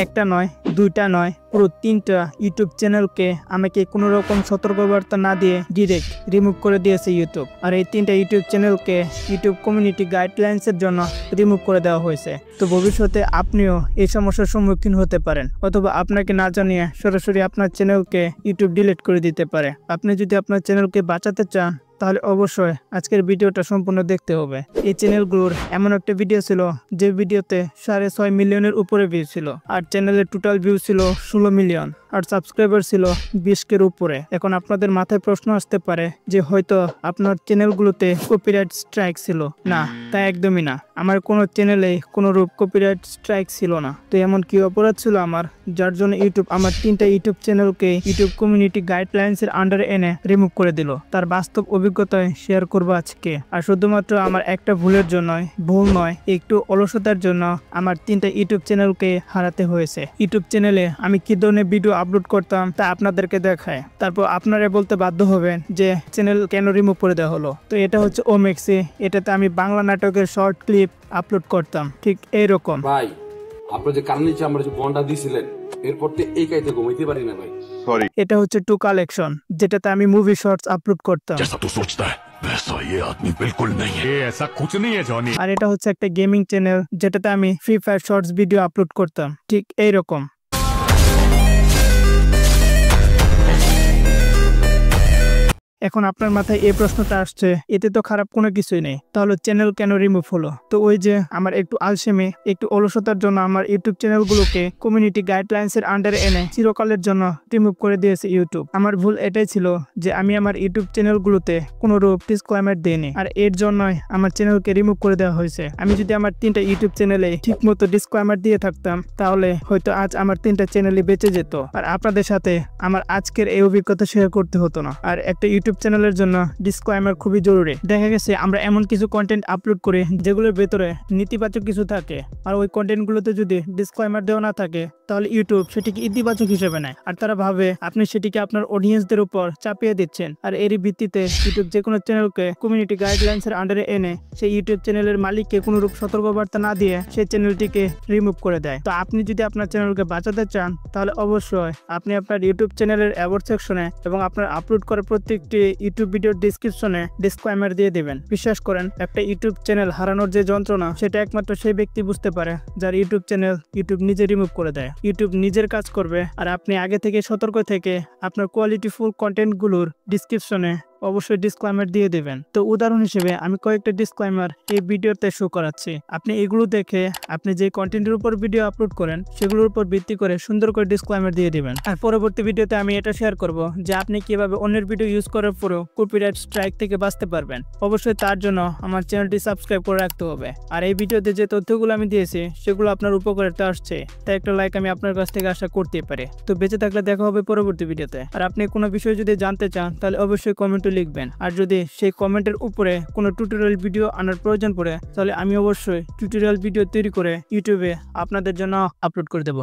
একটা নয়, দুইটা নয়, পুরো 3টা ইউটিউব চ্যানেলকে আমাকে কোনো রকম সতর্কবার্তা না দিয়ে ডিরেক্ট রিমুভ করে দিয়েছে ইউটিউব। আর এই 3টা ইউটিউব চ্যানেলকে ইউটিউব কমিউনিটি গাইডলাইন্সের জন্য রিমুভ করে দেওয়া হয়েছে। তো ভবিষ্যতে আপনিও এই সমস্যার সম্মুখীন হতে পারেন, অথবা আপনাকে না জানিয়ে সরাসরি আপনার চ্যানেলকে ইউটিউব ডিলিট করে দিতে পারে। আপনি যদি আপনার চ্যানেলকে বাঁচাতে চান তাহলে অবশ্যই আজকের ভিডিওটা সম্পূর্ণ দেখতে হবে। এই চ্যানেলগুলোর এমন একটা ভিডিও ছিল যে ভিডিওতে 6.5 মিলিয়নের উপরে ভিউ ছিল, আর চ্যানেলের টোটাল ভিউ ছিল 16 মিলিয়ন, আর সাবস্ক্রাইবার ছিল 20 উপরে। এখন আপনাদের মাথায় প্রশ্ন আসতে পারে যে হয়তো আপনার চ্যানেলগুলোতে কপিরাইট স্ট্রাইক ছিল। না, তা একদমই না। আমার কোনো চ্যানেলে কোনো রূপ কপিরাইট স্ট্রাইক ছিল না। তো এমন কি অপরাধ ছিল আমার, যার জন্য ইউটিউব আমার 3টা ইউটিউব চ্যানেলকে ইউটিউব কমিউনিটি গাইডলাইন্সের আন্ডারে এনে রিমুভ করে দিল? তার বাস্তব অভিজ্ঞতায় শেয়ার করবো আজকে। আর শুধুমাত্র আমার একটা ভুলের জন্য, ভুল নয়, একটু অলসতার জন্য আমার 3টা ইউটিউব চ্যানেলকে হারাতে হয়েছে। ইউটিউব চ্যানেলে আমি কি ধরনের ভিডিও আপলোড করতাম তা আপনাদেরকে দেখায়, তারপর আপনারা বলতে বাধ্য হবেন যে চ্যানেল কেন রিমুভ করে দেওয়া হলো। তো এটা হচ্ছে ওমেক্সি। এটাতে আমি বাংলা নাটকের শর্ট ক্লিপ আপলোড করতাম, ঠিক এইরকম। ভাই, আপনি যে কারণ নিচে আমরা যে বন্ডা দিয়েছিলেন, এরপর তো এই কাইতে ঘুমাইতে পারি না ভাই। সরি। এটা হচ্ছে টু কালেকশন, যেটাতে আমি মুভি শর্টস আপলোড করতাম। আর এটা হচ্ছে একটা গেমিং চ্যানেল, যেটাতে আমি Free Fire shorts video upload করতাম, ঠিক এইরকম। এখন আপনার মাথায় এই প্রশ্নটা আসছে, এতে তো খারাপ কোনো কিছুই নেই, তাহলে চ্যানেল কেন রিমুভ হলো? তো ওই যে আমার একটু আলসেমি, একটু অলসতার জন্য আমার ইউটিউব চ্যানেলগুলোকে কমিউনিটি গাইডলাইন্সের আন্ডারে এনে চিরকালের জন্য রিমুভ করে দিয়েছে ইউটিউব। আমার ভুল এটাই ছিল যে আমি আমার ইউটিউব চ্যানেলগুলোতে কোনো রূপ ডিসক্লেমার দিইনি, আর এর জন্যই আমার চ্যানেলকে রিমুভ করে দেওয়া হয়েছে। আমি যদি আমার 3টা ইউটিউব চ্যানেলে ঠিক মতো ডিসক্লেমার দিয়ে থাকতাম, তাহলে হয়তো আজ আমার 3টা চ্যানেলই বেঁচে যেত, আর আপনাদের সাথে আমার আজকের এই অভিজ্ঞতা শেয়ার করতে হতো না। আর একটা ইউটিউব চ্যানেলের জন্য ডিসক্লেমার খুবই জরুরি। দেখা গেছে আমরা এমন কিছু কন্টেন্ট আপলোড করি যেগুলোর ভেতরে নেতিবাচক কিছু থাকে, আর ওই কন্টেন্টগুলোতে যদি ডিসক্লেমার দেওয়া না থাকে তাহলে ইউটিউব সেটিকে ইতিবাচক হিসেবে নেয়, আর তারা ভাবে আপনি সেটিকে আপনার অডিয়েন্সদের উপর চাপিয়ে দিচ্ছেন। আর এরই ভিত্তিতে ইউটিউব যে কোনো চ্যানেলকে কমিউনিটি গাইডলাইন্সের আন্ডারে এনে সেই ইউটিউব চ্যানেলের মালিককে কোনো রূপ সতর্কবার্তা না দিয়ে সেই চ্যানেলটিকে রিমুভ করে দেয়। তো আপনি যদি আপনার চ্যানেলকে বাঁচাতে চান তাহলে অবশ্যই আপনি আপনার ইউটিউব চ্যানেলের অ্যাবাউট সেকশনে এবং আপনার আপলোড করা প্রত্যেকটি ইউটিউব ভিডিওর ডেসক্রিপশনে ডিসক্লেমার দিয়ে দিবেন। বিশ্বাস করেন, একটা ইউটিউব চ্যানেল হারানোর যে যন্ত্রণা সেটা একমাত্র সেই ব্যক্তি বুঝতে পারে যার ইউটিউব চ্যানেল ইউটিউব নিজে রিমুভ করে দেয়। ইউটিউব নিজের কাজ করবে, আর আপনি আগে থেকে সতর্ক থেকে আপনার কোয়ালিটিফুল কন্টেন্টগুলোর ডেসক্রিপশনে অবশ্যই ডিসক্লেমার দিয়ে দেবেন। তো উদাহরণ হিসেবে আমি কয়েকটা ডিসক্লেমার এই ভিডিওতে শো করাচ্ছি। আপনি এগুলো দেখে আপনি যে কন্টেন্টের উপর ভিডিও আপলোড করেন সেগুলোর উপর ভিত্তি করে সুন্দর করে ডিসক্লেমার দিয়ে দিবেন। আর পরবর্তী ভিডিওতে আমি এটা শেয়ার করব যে আপনি কিভাবে অন্যের ভিডিও ইউজ করার পরেও কপিরাইট স্ট্রাইক থেকে বাঁচতে পারবেন। অবশ্যই তার জন্য আমার চ্যানেলটি সাবস্ক্রাইব করে রাখতে হবে। আর এই ভিডিওতে যে তথ্যগুলো আমি দিয়েছি সেগুলো আপনার উপকারে আসছে, তাই একটা লাইক আমি আপনার কাছ থেকে আশা করতেই পারি। তো বেঁচে থাকলে দেখা হবে পরবর্তী ভিডিওতে। আর আপনি কোনো বিষয় যদি জানতে চান তাহলে অবশ্যই কমেন্টে লিখবেন, আর যদি সেই কমেন্টের উপরে কোনো টিউটোরিয়াল ভিডিও আনার প্রয়োজন পড়ে তাহলে আমি অবশ্যই টিউটোরিয়াল ভিডিও তৈরি করে ইউটিউবে আপনাদের জন্য আপলোড করে দেব।